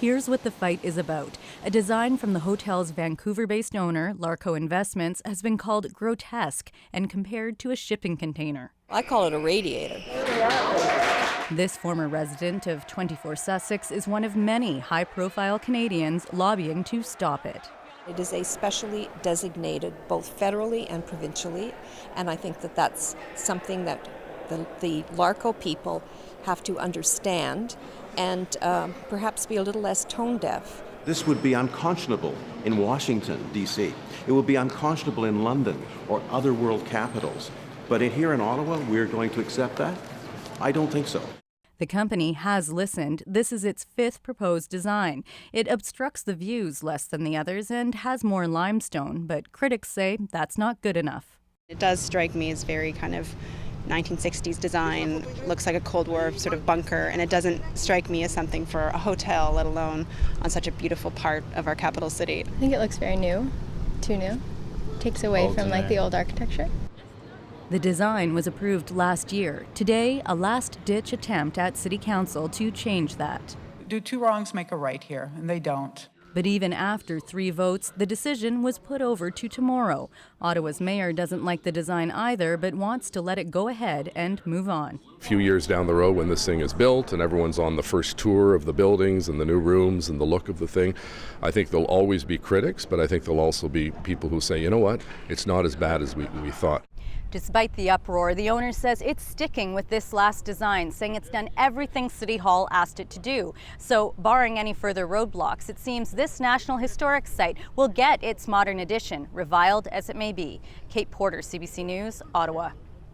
Here's what the fight is about. A design from the hotel's Vancouver-based owner, Larco Investments, has been called grotesque and compared to a shipping container. I call it a radiator. This former resident of 24 Sussex is one of many high-profile Canadians lobbying to stop it. It is a specially designated both federally and provincially, and I think that that's something that the Larco people have to understand and perhaps be a little less tone deaf. This would be unconscionable in Washington, D.C. It would be unconscionable in London or other world capitals. But here in Ottawa, we're going to accept that? I don't think so. The company has listened. This is its fifth proposed design. It obstructs the views less than the others and has more limestone, but critics say that's not good enough. It does strike me as very kind of 1960s design, looks like a Cold War sort of bunker, and it doesn't strike me as something for a hotel, let alone on such a beautiful part of our capital city. I think it looks very new, too new. Takes away from the old architecture. The design was approved last year. Today, a last-ditch attempt at City Council to change that. Do two wrongs make a right here? And they don't. But even after 3 votes, the decision was put over to tomorrow. Ottawa's mayor doesn't like the design either, but wants to let it go ahead and move on. A few years down the road when this thing is built and everyone's on the first tour of the buildings and the new rooms and the look of the thing, I think there'll always be critics, but I think there'll also be people who say, you know what, it's not as bad as we thought. Despite the uproar, the owner says it's sticking with this last design, saying it's done everything City Hall asked it to do. So, barring any further roadblocks, it seems this National Historic Site will get its modern addition, reviled as it may be. Kate Porter, CBC News, Ottawa.